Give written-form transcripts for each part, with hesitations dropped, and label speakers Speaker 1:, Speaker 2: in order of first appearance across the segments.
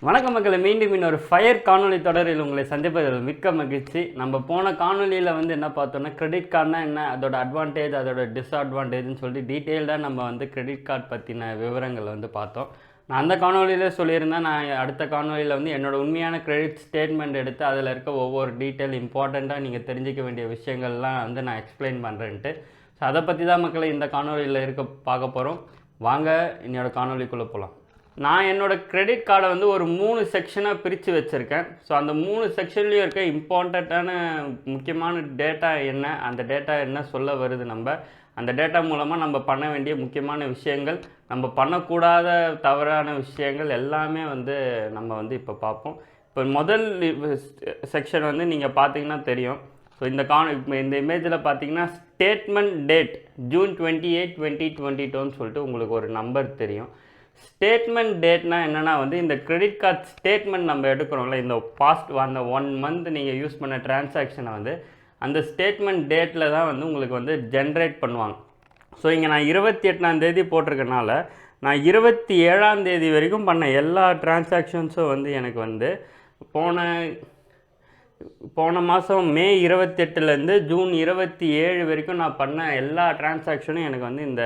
Speaker 1: வணக்கம் மக்களை, மீண்டும் இன்னொரு ஃபயர் காணொலி தொடரில் உங்களை சந்திப்பதில் மிக்க மகிழ்ச்சி. நம்ம போன காணொலியில் என்ன பார்த்தோன்னா, கிரெடிட் கார்டுனா என்ன, அதோட அட்வான்டேஜ், அதோட டிஸ்அட்வான்டேஜ்னு சொல்லிட்டு டீட்டெயில்டாக நம்ம கிரெடிட் கார்டு பற்றின விவரங்கள் பார்த்தோம். நான் அந்த காணொலியில் சொல்லியிருந்தேன், நான் அடுத்த காணொலியில் என்னோடய உண்மையான கிரெடிட் ஸ்டேட்மெண்ட் எடுத்து அதில் இருக்க ஒவ்வொரு டீட்டெயில் இம்பார்ட்டண்ட்டாக நீங்கள் தெரிஞ்சிக்க வேண்டிய விஷயங்கள்லாம் நான் எக்ஸ்பிளைன் பண்ணுறேன்ட்டு. ஸோ அதை பற்றி தான் மக்களை இந்த காணொலியில் பார்க்க போகிறோம். வாங்க என்னோடய காணொலிக்குள்ளே போகலாம். நான் என்னோடய கிரெடிட் கார்டை ஒரு 3 செக்ஷனாக பிரித்து வச்சுருக்கேன். ஸோ அந்த 3 செக்ஷன்லேயும் இருக்க இம்பார்ட்டண்ட்டான முக்கியமான டேட்டா என்ன, அந்த டேட்டா என்ன சொல்ல வருது, அந்த டேட்டா மூலமாக நம்ம பண்ண வேண்டிய முக்கியமான விஷயங்கள், நம்ம பண்ணக்கூடாத தவறான விஷயங்கள் எல்லாமே நம்ம இப்போ பார்ப்போம். இப்போ முதல் செக்ஷன் நீங்கள் பார்த்தீங்கன்னா தெரியும். ஸோ இந்த இமேஜில் பார்த்தீங்கன்னா ஸ்டேட்மெண்ட் டேட் June 28, 2022ன்னு சொல்லிட்டு உங்களுக்கு ஒரு நம்பர் தெரியும். ஸ்டேட்மெண்ட் டேட்னா என்னென்னா இந்த கிரெடிட் கார்டு ஸ்டேட்மெண்ட் நம்ம எடுக்கிறோம்ல, இந்த பாஸ்ட் அந்த 1 மந்த் நீங்கள் யூஸ் பண்ண டிரான்சாக்ஷனை அந்த ஸ்டேட்மெண்ட் டேட்டில் தான் உங்களுக்கு ஜென்ரேட் பண்ணுவாங்க. ஸோ இங்கே நான் 28ஆம் தேதி போட்டிருக்கனால நான் 27ஆம் தேதி வரைக்கும் பண்ண எல்லா டிரான்சாக்ஷன்ஸும் எனக்கு போன மாதம் மே 28லேருந்து ஜூன் 27 வரைக்கும் நான் பண்ண எல்லா டிரான்சாக்ஷனும் எனக்கு இந்த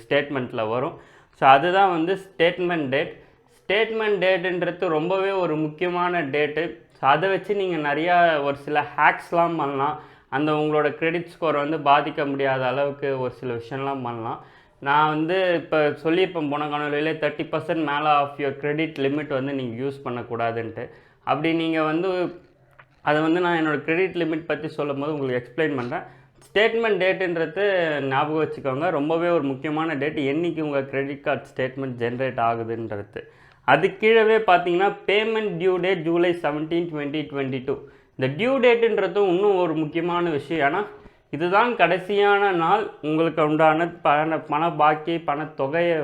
Speaker 1: ஸ்டேட்மெண்ட்டில் வரும். ஸோ அதுதான் ஸ்டேட்மெண்ட் டேட். ஸ்டேட்மெண்ட் டேட்டுன்றது ரொம்பவே ஒரு முக்கியமான டேட்டு. ஸோ அதை வச்சு நீங்கள் நிறையா ஒரு சில ஹேக்ஸ்லாம் பண்ணலாம். உங்களோட கிரெடிட் ஸ்கோர் பாதிக்க முடியாத அளவுக்கு ஒரு சில விஷயம்லாம் பண்ணலாம். நான் இப்போ சொல்லியிருப்பேன் போன காணொலியில் 30% மேலே ஆஃப் யுவர் கிரெடிட் லிமிட் நீங்கள் யூஸ் பண்ணக்கூடாதுன்ட்டு. அப்படி நீங்கள் அதை நான் என்னோடய கிரெடிட் லிமிட் பற்றி சொல்லும் போது உங்களுக்கு எக்ஸ்பிளைன் பண்ணுறேன். ஸ்டேட்மெண்ட் டேட்டுன்றது ஞாபகம் வச்சுக்கோங்க, ரொம்பவே ஒரு முக்கியமான டேட். என்றைக்கு உங்கள் கிரெடிட் கார்டு ஸ்டேட்மெண்ட் ஜென்ரேட் ஆகுதுன்றது. அது கீழவே பார்த்தீங்கன்னா பேமெண்ட் டியூ டேட் July 17, 2022. இந்த டியூ டேட்டுன்றதும் இன்னும் ஒரு முக்கியமான விஷயம். ஏன்னா இதுதான் கடைசியான நாள் உங்களுக்கு உண்டான பண பாக்கி பணத்தொகையை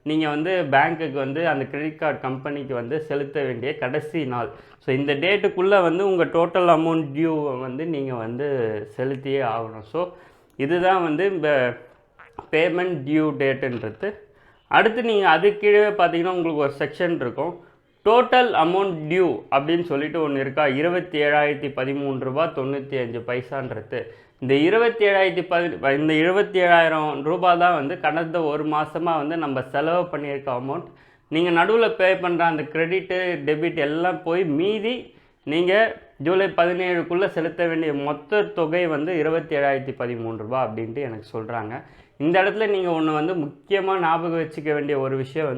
Speaker 1: நீங்கள் பேங்க்குக்கு அந்த கிரெடிட் கார்டு கம்பெனிக்கு செலுத்த வேண்டிய கடைசி நாள். ஸோ இந்த டேட்டுக்குள்ளே உங்கள் டோட்டல் அமௌண்ட் டியூவை நீங்கள் செலுத்தியே ஆகணும். ஸோ இதுதான் இந்த பேமெண்ட் டியூ டேட்டுன்றது. அடுத்து நீங்கள் அது கீழே பார்த்தீங்கன்னா உங்களுக்கு ஒரு செக்ஷன் இருக்கும், டோட்டல் அமௌண்ட் டியூ அப்படின்னு சொல்லிட்டு ஒன்று இருக்கா, 27,013 ரூபா 95 பைசான்றது. இந்த 27,000 ரூபா தான் கடந்த ஒரு மாதமாக நம்ம செலவு பண்ணியிருக்க அமௌண்ட். நீங்கள் நடுவில் பே பண்ணுற அந்த கிரெடிட்டு டெபிட் எல்லாம் போய் மீதி நீங்கள் ஜூலை 17க்குள்ளே செலுத்த வேண்டிய மொத்த தொகை 27,013 ரூபா அப்படின்ட்டு எனக்கு சொல்கிறாங்க. இந்த இடத்துல நீங்கள் ஒன்று முக்கியமாக ஞாபகம் வச்சுக்க வேண்டிய ஒரு விஷயம்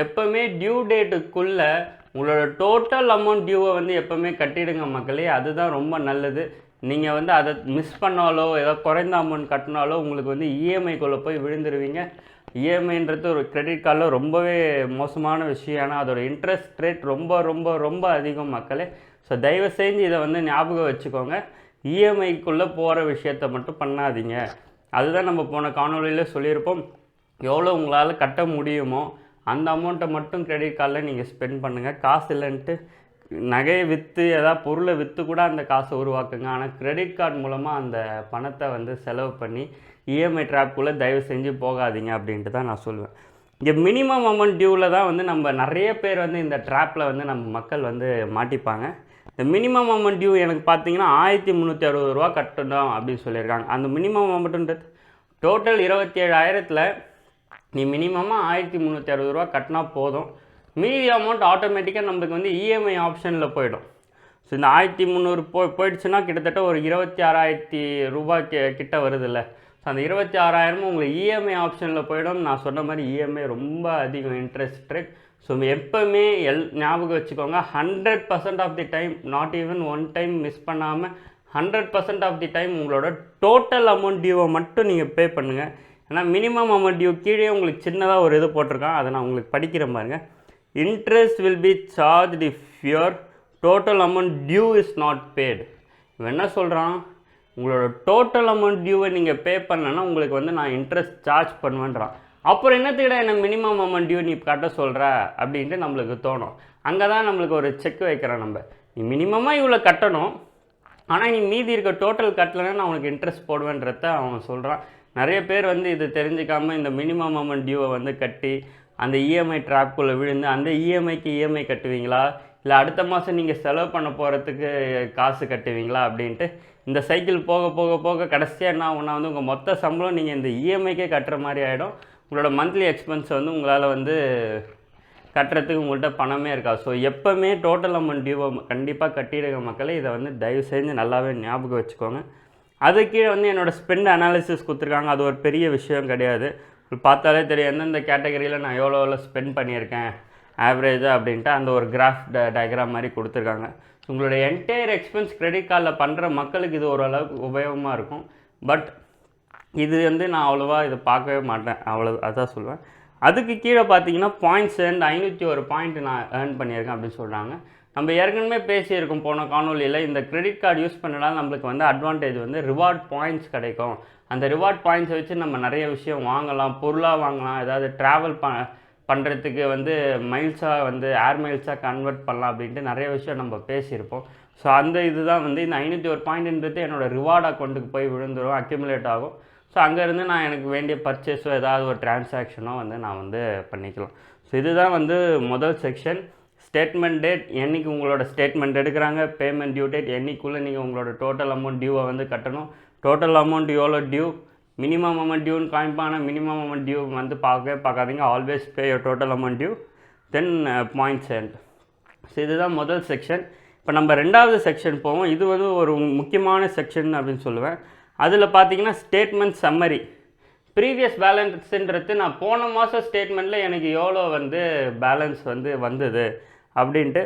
Speaker 1: எப்போவுமே டியூ டேட்டுக்குள்ளே உங்களோட டோட்டல் அமௌண்ட் டியூவை எப்போவுமே கட்டிடுங்க மக்களே. அதுதான் ரொம்ப நல்லது. நீங்கள் அதை மிஸ் பண்ணாலோ ஏதோ குறைந்த அமௌண்ட் கட்டினாலோ உங்களுக்கு இஎம்ஐக்குள்ளே போய் விழுந்துருவீங்க. இஎம்ஐன்றது ஒரு கிரெடிட் கார்டில் ரொம்பவே மோசமான விஷயம். ஆனால் அதோட இன்ட்ரெஸ்ட் ரேட் ரொம்ப ரொம்ப ரொம்ப அதிகம் மக்களே. ஸோ தயவு செஞ்சு இதை ஞாபகம் வச்சுக்கோங்க. இஎம்ஐக்குள்ளே போகிற விஷயத்தை மட்டும் பண்ணாதீங்க. அதுதான் நம்ம போன காணொலியில் சொல்லியிருப்போம். எவ்வளோ உங்களால் கட்ட முடியுமோ அந்த அமௌண்ட்டை மட்டும் கிரெடிட் கார்டில் நீங்கள் ஸ்பெண்ட் பண்ணுங்கள். காசு இல்லைன்ட்டு நகையை விற்று ஏதாவது பொருளை விற்று கூட அந்த காசை உருவாக்குங்க. ஆனால் கிரெடிட் கார்டு மூலமாக அந்த பணத்தை செலவு பண்ணி இஎம்ஐ ட்ராப்புக்குள்ளே தயவு செஞ்சு போகாதீங்க அப்படின்ட்டு தான் நான் சொல்லுவேன். இங்கே மினிமம் அமௌண்ட் டியூவில் தான் நம்ம நிறைய பேர் இந்த ட்ராப்பில் நம்ம மக்கள் மாட்டிப்பாங்க. இந்த மினிமம் அமௌண்ட் டியூ எனக்கு பார்த்தீங்கன்னா 1,360 ரூபா கட்டணும் அப்படின்னு சொல்லியிருக்காங்க. அந்த மினிமம் அமௌண்ட்டுன்றது டோட்டல் 27,000ல் நீ மினிமமாக 1,360 ரூபா கட்டினா போதும். மீதி அமௌண்ட் ஆட்டோமேட்டிக்காக நம்மளுக்கு இஎம்ஐ ஆப்ஷனில் போயிடும். ஸோ இந்த 1,300 போயிடுச்சுன்னா கிட்டத்தட்ட ஒரு 26,000 ரூபா கிட்ட வருதில்ல. ஸோ அந்த 26,000 உங்களுக்கு இஎம்ஐ ஆப்ஷனில் போயிடும். நான் சொன்ன மாதிரி இஎம்ஐ ரொம்ப அதிகம் இன்ட்ரெஸ்ட் ரேட். ஸோ எப்போவுமே ஞாபகம் வச்சுக்கோங்க, 100% of the time, not even one time miss பண்ணாமல் 100% ஆஃப் தி டைம் உங்களோட டோட்டல் அமௌண்ட் டியூவை மட்டும் நீங்கள் பே பண்ணுங்கள். ஏன்னா மினிமம் அமௌண்ட் டியூ கீழே உங்களுக்கு சின்னதாக ஒரு இது போட்டிருக்கான், அதை நான் உங்களுக்கு படிக்கிற பாருங்க. Interest will be charged if your total amount due is not paid. இவன் என்ன சொல்கிறான், உங்களோட டோட்டல் அமௌண்ட் டியூவை நீங்கள் பே பண்ணலன்னா உங்களுக்கு நான் இன்ட்ரெஸ்ட் சார்ஜ் பண்ணுவேன்றான். அப்புறம் என்னத்துக்கிட்ட என்ன மினிமம் அமௌண்ட் டியூ நீ கட்ட சொல்கிற அப்படின்ட்டு நம்மளுக்கு தோணும். அங்கே தான் நம்மளுக்கு ஒரு செக் வைக்கிறோம். நீ மினிமமாக இவ்வளோ கட்டணும், ஆனால் நீ மீதி இருக்க டோட்டல் கட்டலைன்னா நான் உனக்கு இன்ட்ரெஸ்ட் போடுவேன்றத அவன் சொல்கிறான். நிறைய பேர் வந்து இது தெரிஞ்சுக்காமல் இந்த மினிமம் அமௌண்ட் டியூவை வந்து கட்டி அந்த இஎம்ஐ ட்ராப்குள்ளே விழுந்து அந்த இஎம்ஐக்கு இஎம்ஐ கட்டுவீங்களா இல்லை அடுத்த மாதம் நீங்கள் செலவு பண்ண போகிறதுக்கு காசு கட்டுவீங்களா அப்படின்ட்டு இந்த சைக்கிள் போக போக போக கடைசியாக என்ன ஆகும்னா வந்து உங்கள் மொத்த சம்பளம் நீங்கள் இந்த இஎம்ஐக்கே கட்டுற மாதிரி ஆகிடும். உங்களோட மந்த்லி எக்ஸ்பென்ஸ் வந்து உங்களால் வந்து கட்டுறதுக்கு உங்கள்கிட்ட பணமே இருக்காது. ஸோ எப்போவுமே டோட்டல் அமௌண்ட் டியூவை கண்டிப்பாக கட்டிடுங்க மக்களே. இதை வந்து தயவு செஞ்சு நல்லாவே ஞாபகம் வச்சுக்கோங்க. அது கீழே வந்து என்னோடய ஸ்பெண்ட் அனாலிசிஸ் கொடுத்துருக்காங்க. அது ஒரு பெரிய விஷயம் கிடையாது. பார்த்தாலே தெரியும் எந்தெந்த கேட்டகரியில் நான் எவ்வளோ ஸ்பெண்ட் பண்ணியிருக்கேன் ஆவரேஜாக அப்படின்ட்டு அந்த ஒரு கிராஃப் டயக்ராம் மாதிரி கொடுத்துருக்காங்க. உங்களுடைய என்டையர் எக்ஸ்பென்ஸ் கிரெடிட் கார்டில் பண்ணுற மக்களுக்கு இது ஓரளவுக்கு உபயோகமாக இருக்கும். பட் இது வந்து நான் அவ்வளோவா இதை பார்க்கவே மாட்டேன், அதான் சொல்லுவேன். அதுக்கு கீழே பார்த்தீங்கன்னா பாயிண்ட்ஸ் அண்ட் 501 பாயிண்ட் நான் ஏர்ன் பண்ணியிருக்கேன் அப்படின்னு சொல்கிறாங்க. நம்ம ஏற்கனவே பேசியிருக்கோம் போன காணொலியில், இந்த கிரெடிட் கார்டு யூஸ் பண்ணனால நம்மளுக்கு வந்து அட்வான்டேஜ் வந்து ரிவார்ட் பாயிண்ட்ஸ் கிடைக்கும். அந்த ரிவார்ட் பாயிண்ட்ஸை வச்சு நம்ம நிறைய விஷயம் வாங்கலாம், பொருளாக வாங்கலாம், ஏதாவது ட்ராவல் பண்ணுறதுக்கு வந்து மைல்ஸாக வந்து ஏர் மைல்ஸாக கன்வெர்ட் பண்ணலாம் அப்படின்ட்டு நிறைய விஷயம் நம்ம பேசியிருப்போம். ஸோ அந்த இதுதான் வந்து இந்த 501 பாயிண்ட்ன்றது என்னோடய ரிவார்ட் அக்கௌண்ட்டுக்கு போய் விழுந்துடும், அக்யூமுலேட் ஆகும். ஸோ அங்கேருந்து நான் எனக்கு வேண்டிய பர்ச்சேஸோ ஏதாவது ஒரு டிரான்சாக்ஷனோ வந்து நான் வந்து பண்ணிக்கலாம். ஸோ இதுதான் வந்து முதல் செக்ஷன். ஸ்டேட்மெண்ட் டேட், என்றைக்கு உங்களோட ஸ்டேட்மெண்ட் எடுக்கிறாங்க, பேமெண்ட் டியூ டேட், என்றைக்குள்ளே நீங்கள் உங்களோட டோட்டல் அமௌண்ட் டியூவை வந்து கட்டணும், டோட்டல் அமௌண்ட் எவ்வளோ டியூ, மினிமம் அமௌண்ட் டியூன்னு காமிப்பான மினிமம் அமௌண்ட் டியூ வந்து பார்க்காதீங்க, always pay your total amount due, then points and. So இதுதான் முதல் செக்ஷன். இப்போ நம்ம ரெண்டாவது செக்ஷன் போவோம். இது வந்து ஒரு முக்கியமான செக்ஷன் அப்படின்னு சொல்லுவேன். அதில் பார்த்தீங்கன்னா ஸ்டேட்மெண்ட் சம்மரி. ப்ரீவியஸ் பேலன்ஸுன்றது நான் போன மாதம் ஸ்டேட்மெண்ட்டில் எனக்கு எவ்வளோ வந்து பேலன்ஸ் வந்து வந்தது அப்படின்ட்டு,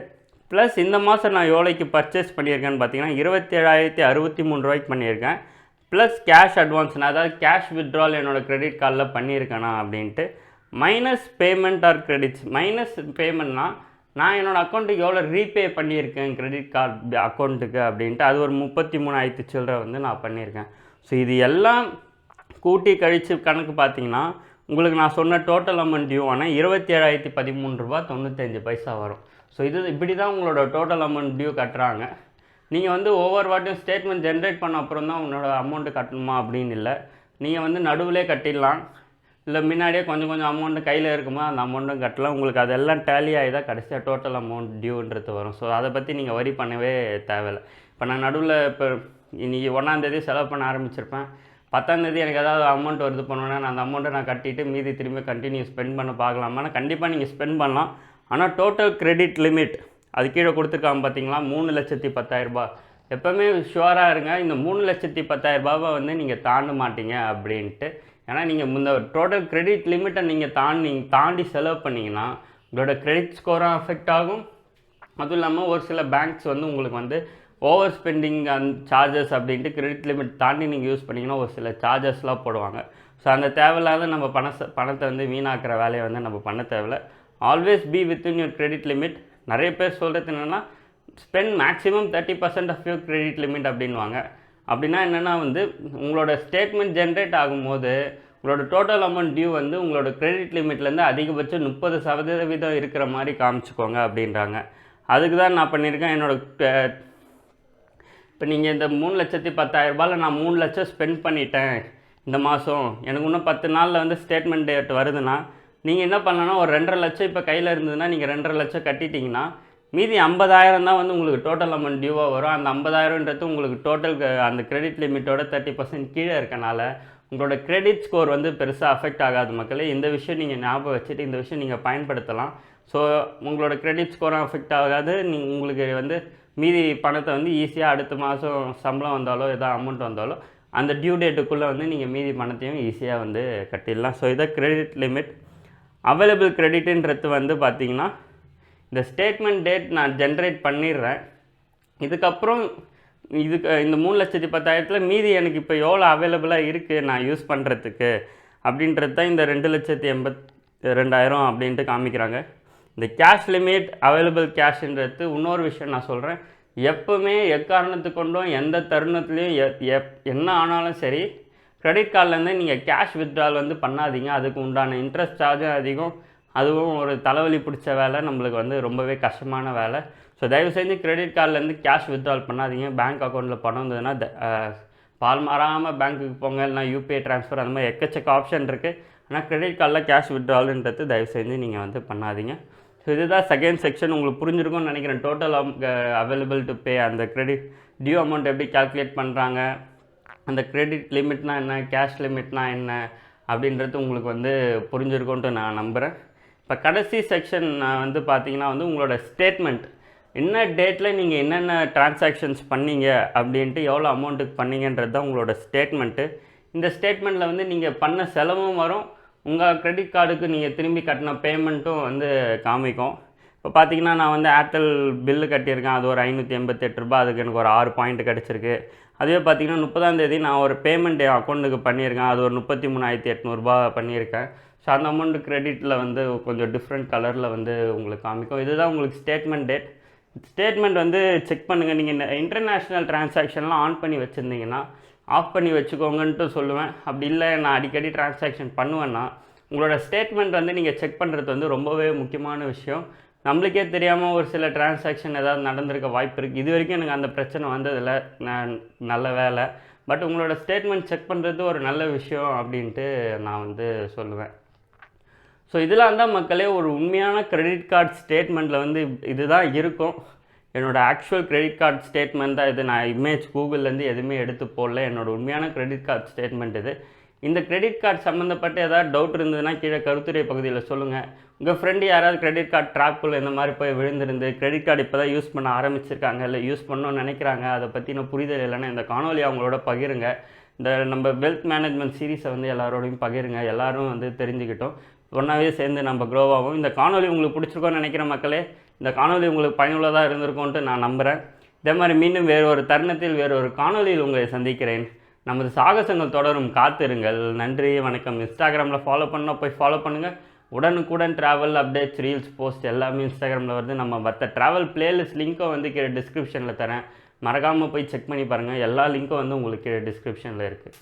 Speaker 1: ப்ளஸ் இந்த மாதம் நான் எவ்வளோக்கு பர்ச்சேஸ் பண்ணியிருக்கேன்னு பார்த்தீங்கன்னா 27,063 ரூபாய்க்கு பண்ணியிருக்கேன். ப்ளஸ் கேஷ் அட்வான்ஸ், நான் அதாவது கேஷ் வித்ட்ரால் என்னோடய கிரெடிட் கார்டில் பண்ணியிருக்கேனா அப்படின்ட்டு, minus payment or credits. Minus பேமெண்ட்னால் நான் என்னோடய அக்கௌண்ட்டுக்கு எவ்வளோ ரீபே பண்ணியிருக்கேன் கிரெடிட் கார்டு அக்கௌண்ட்டுக்கு அப்படின்ட்டு, அது ஒரு 33,000 சில்லரை வந்து நான் பண்ணியிருக்கேன். ஸோ இது எல்லாம் கூட்டி கழித்து கணக்கு பார்த்தீங்கன்னா உங்களுக்கு நான் சொன்ன டோட்டல் அமௌண்ட் டியூ ஆனால் 27,013 ரூபா 95 பைசா வரும். ஸோ இது இப்படி தான் உங்களோட டோட்டல் அமௌண்ட் டியூ கட்டுறாங்க. நீங்கள் வந்து ஒவ்வொரு வாட்டியும் ஸ்டேட்மெண்ட் ஜென்ரேட் பண்ண அப்புறம் தான் உங்களோட அமௌண்ட்டு கட்டணுமா அப்படின்னு இல்லை. நீங்கள் வந்து நடுவிலே கட்டிடலாம், இல்லை முன்னாடியே கொஞ்சம் கொஞ்சம் அமௌண்ட்டு கையில் இருக்குமா அந்த அமௌண்ட்டும் கட்டலாம். உங்களுக்கு அதெல்லாம் டேலி ஆகி தான் கடைசியாக டோட்டல் அமௌண்ட் டியூன்றது வரும். ஸோ அதை பற்றி நீங்கள் வரி பண்ணவே தேவையில்லை. இப்போ நான் நடுவில் இப்போ இன்றைக்கி 1ஆம் தேதி செலவு பண்ண ஆரம்பிச்சிருப்பேன், 10ஆம் தேதி எனக்கு ஏதாவது அமௌண்ட் வருது பண்ணுவேன்னா நான் அந்த அமௌண்ட்டை நான் கட்டிட்டு மீதி திரும்பி கண்டினியூ ஸ்பெண்ட் பண்ண பார்க்கலாமான்னா கண்டிப்பாக நீங்கள் ஸ்பெண்ட் பண்ணலாம். ஆனால் டோட்டல் கிரெடிட் லிமிட் அது கீழே கொடுத்துருக்காங்க பார்த்தீங்களா, 3,10,000 ரூபா. எப்போவுமே ஷுவராக இருங்க, இந்த 3,10,000 ரூபாவை வந்து நீங்கள் தாண்ட மாட்டீங்க அப்படின்ட்டு. ஏன்னா நீங்கள் இந்த டோட்டல் கிரெடிட் லிமிட்டை நீங்கள் தாண்டி செலவு பண்ணிங்கன்னா உங்களோட கிரெடிட் ஸ்கோரும் அஃபெக்ட் ஆகும். அதுவும் இல்லாமல் ஒரு சில பேங்க்ஸ் வந்து உங்களுக்கு வந்து ஓவர் ஸ்பெண்டிங் அண்ட் சார்ஜஸ் அப்படின்ட்டு கிரெடிட் லிமிட் தாண்டி நீங்கள் யூஸ் பண்ணிங்கன்னா ஒரு சில சார்ஜஸ்லாம் போடுவாங்க. ஸோ அந்த தேவையில்லாத நம்ம பணத்தை வந்து வீணாக்கிற வேலையை வந்து நம்ம பண்ண தேவையில்லை. Always be within your credit limit. நிறைய பேர் சொல்கிறது என்னென்னா spend maximum 30% of your credit limit அப்படின்வாங்க. அப்படின்னா என்னென்னா வந்து உங்களோட ஸ்டேட்மெண்ட் ஜென்ரேட் ஆகும்போது உங்களோட டோட்டல் அமௌண்ட் டியூ வந்து உங்களோட கிரெடிட் லிமிட்லேருந்து அதிகபட்சம் 30% இருக்கிற மாதிரி காமிச்சிக்கோங்க அப்படின்றாங்க. அதுக்கு தான் நான் பண்ணியிருக்கேன். இப்போ நீங்கள் இந்த 3,10,000 ரூபாயில் நான் 3 லட்சம் ஸ்பெண்ட் பண்ணிட்டேன் இந்த மாதம், எனக்கு இன்னும் 10 நாளில் வந்து ஸ்டேட்மெண்ட் டேட் வருதுன்னா நீங்கள் என்ன பண்ணலன்னா ஒரு 2.5 லட்சம் இப்போ கையில் இருந்ததுன்னா நீங்கள் 2.5 லட்சம் கட்டிட்டிங்கன்னா மீதி 50,000 தான் வந்து உங்களுக்கு டோட்டல் அமௌண்ட் டியூவாக வரும். அந்த 50,000ன்றது உங்களுக்கு டோட்டல் அந்த கிரெடிட் லிமிட்டோட 30% கீழே இருக்கனால உங்களோட கிரெடிட் ஸ்கோர் வந்து பெருசாக அஃபெக்ட் ஆகாது மக்களே. இந்த விஷயம் நீங்கள் ஞாபகம் வச்சுட்டு இந்த விஷயம் நீங்கள் பயன்படுத்தலாம். ஸோ உங்களோட கிரெடிட் ஸ்கோரும் அஃபெக்ட் ஆகாது. உங்களுக்கு வந்து மீதி பணத்தை வந்து ஈஸியாக அடுத்த மாதம் சம்பளம் வந்தாலோ ஏதாவது அமௌண்ட் வந்தாலோ அந்த டியூ டேட்டுக்குள்ளே வந்து நீங்கள் மீதி பணத்தையும் ஈஸியாக வந்து கட்டிடலாம். ஸோ இதை கிரெடிட் லிமிட். அவைலபிள் கிரெடிட்டுன்றது வந்து பார்த்திங்கன்னா இந்த ஸ்டேட்மெண்ட் டேட் நான் ஜென்ரேட் பண்ணிடுறேன். இதுக்கப்புறம் இந்த 3,10,000 மீதி எனக்கு இப்போ எவ்வளோ அவைலபிளாக இருக்குது நான் யூஸ் பண்ணுறதுக்கு அப்படின்றது தான் இந்த 2,82,000 அப்படின்ட்டு காமிக்கிறாங்க. இந்த கேஷ் லிமிட் அவைலபிள் கேஷ்ன்றது இன்னொரு விஷயம் நான் சொல்கிறேன். எப்போவுமே எக்காரணத்து கொண்டும் எந்த தருணத்துலேயும் என்ன ஆனாலும் சரி கிரெடிட் கார்ட்லேருந்து நீங்கள் கேஷ் வித்ட்ரால் வந்து பண்ணாதீங்க. அதுக்கு உண்டான இன்ட்ரெஸ்ட் சார்ஜும் அதிகம், அதுவும் ஒரு தலைவலி பிடிச்ச வேலை, நம்மளுக்கு வந்து ரொம்பவே கஷ்டமான வேலை. ஸோ தயவு செஞ்சு கிரெடிட் கார்ட்லேருந்து கேஷ் வித்ட்ரால் பண்ணாதீங்க. பேங்க் அக்கௌண்ட்டில் பணம் இருந்ததுன்னா பால் மாறாமல் பேங்க்குக்கு போங்க, இல்லைனா யூபிஐ ட்ரான்ஸ்ஃபர் அந்த மாதிரி எக்கச்சக்க ஆப்ஷன் இருக்குது. ஆனால் கிரெடிட் கார்டில் கேஷ் வித்ட்ரால்ன்றது தயவு செஞ்சு நீங்கள் வந்து பண்ணாதீங்க. ஸோ இதுதான் செகண்ட் செக்ஷன். உங்களுக்கு புரிஞ்சிருக்கும்னு நினைக்கிறேன். டோட்டல் அவைலபிள் டு பே, அந்த கிரெடிட் டியூ அமௌண்ட் எப்படி கால்குலேட் பண்ணுறாங்க, அந்த கிரெடிட் லிமிட்னா என்ன, கேஷ் லிமிட்னா என்ன அப்படின்றது உங்களுக்கு வந்து புரிஞ்சிருக்கும்ன்ட்டு நான் நம்புகிறேன். இப்போ கடைசி செக்ஷன் வந்து பார்த்தீங்கன்னா வந்து உங்களோட ஸ்டேட்மெண்ட், என்ன டேட்டில் நீங்கள் என்னென்ன டிரான்சாக்ஷன்ஸ் பண்ணீங்க அப்படின்ட்டு எவ்வளோ அமௌண்ட்டுக்கு பண்ணீங்கன்றது தான் உங்களோட ஸ்டேட்மெண்ட்டு. இந்த ஸ்டேட்மெண்ட்டில் வந்து நீங்கள் பண்ண செலவும் வரும், உங்கள் கிரெடிட் கார்டுக்கு நீங்கள் திரும்பி கட்டின பேமெண்ட்டும் வந்து காமிக்கும். இப்போ பார்த்தீங்கன்னா நான் வந்து ஏர்டெல் பில்லு கட்டியிருக்கேன், அது ஒரு 588 ரூபா, அதுக்கு எனக்கு ஒரு 6 பாயிண்ட் கிடச்சிருக்கு. அதுவே பார்த்தீங்கன்னா 30ஆம் தேதி நான் ஒரு பேமெண்ட் என் அக்கௌண்ட்டுக்கு பண்ணியிருக்கேன், அது ஒரு 33,800 பண்ணியிருக்கேன். ஸோ அந்த அமௌண்ட்டு கிரெடிட்டில் வந்து கொஞ்சம் டிஃப்ரெண்ட் கலரில் வந்து உங்களுக்கு காமிக்கும். இதுதான் உங்களுக்கு ஸ்டேட்மெண்ட் டேட். ஸ்டேட்மெண்ட் வந்து செக் பண்ணுங்கள். நீங்கள் இன்டர்நேஷ்னல் ட்ரான்சாக்ஷன்லாம் ஆன் பண்ணி வச்சுருந்தீங்கன்னா ஆஃப் பண்ணி வச்சுக்கோங்கன்ட்டு சொல்லுவேன். அப்படி இல்லை நான் அடிக்கடி ட்ரான்சாக்ஷன் பண்ணுவேன்னா உங்களோட ஸ்டேட்மெண்ட் வந்து நீங்கள் செக் பண்ணுறது வந்து ரொம்பவே முக்கியமான விஷயம். நம்மளுக்கே தெரியாமல் ஒரு சில டிரான்சாக்ஷன் ஏதாவது நடந்திருக்க வாய்ப்பு இருக்குது. இது வரைக்கும் எனக்கு அந்த பிரச்சனை வந்ததில்லை, நான் நல்ல வேலை. பட் உங்களோட ஸ்டேட்மெண்ட் செக் பண்ணுறது ஒரு நல்ல விஷயம் அப்படின்ட்டு நான் வந்து சொல்லுவேன். ஸோ இதெல்லாம் தான் மக்களே ஒரு உண்மையான கிரெடிட் கார்டு ஸ்டேட்மெண்ட்டில் வந்து இதுதான் இருக்கும். என்னோடய ஆக்சுவல் கிரெடிட் கார்டு ஸ்டேட்மெண்ட் தான் இது. நான் இமேஜ் கூகுள்லேருந்து எதுவுமே எடுத்து போடல. என்னோடய உண்மையான கிரெடிட் கார்டு ஸ்டேட்மெண்ட் இது. இந்த கிரெடிட் கார்டு சம்மந்தப்பட்ட ஏதாவது டவுட் இருந்ததுன்னா கீழே கருத்துரை பகுதியில் சொல்லுங்கள். உங்கள் ஃப்ரெண்டு யாராவது கிரெடிட் கார்டு ட்ராப்புல் இந்த மாதிரி போய் விழுந்திருந்து கிரெடிட் கார்டு இப்போ தான் யூஸ் பண்ண ஆரம்பிச்சிருக்காங்க, இல்லை யூஸ் பண்ணணும்னு நினைக்கிறாங்க, அதை பற்றின புரிதல் இல்லைன்னா இந்த காணொலி அவங்களோட பகிருங்க. இந்த நம்ம வெல்த் மேனேஜ்மெண்ட் சீரீஸை வந்து எல்லாரோடையும் பகிருங்க, எல்லோரும் வந்து தெரிஞ்சுக்கிட்டோம், ஒன்றாவே சேர்ந்து நம்ம க்ரோவ் ஆகும். இந்த காணொலி உங்களுக்கு பிடிச்சிருக்கோன்னு நினைக்கிற மக்களே, இந்த காணொலி உங்களுக்கு பயனுள்ளதாக இருந்திருக்கும்ன்ட்டு நான் நம்புகிறேன். இதே மாதிரி மீண்டும் வேறு ஒரு தருணத்தில் வேறு ஒரு காணொலியில் உங்களை சந்திக்கிறேன். நமது சாகசங்கள் தொடரும், காத்திருங்கள். நன்றி, வணக்கம். இன்ஸ்டாகிராமில் ஃபாலோ பண்ணால் போய் ஃபாலோ பண்ணுங்கள். உடனுக்குடன் ட்ராவல் அப்டேட்ஸ், ரீல்ஸ், போஸ்ட் எல்லாமே இன்ஸ்டாகிராமில் வருது. நம்ம மற்ற ட்ராவல் பிளேலிஸ்ட் லிங்க்கும் வந்து கீழே டிஸ்கிரிப்ஷனில் தரேன், மறக்காமல் போய் செக் பண்ணி பாருங்கள். எல்லா லிங்க்கும் வந்து உங்களுக்கு கீழே டிஸ்கிரிப்ஷனில் இருக்குது.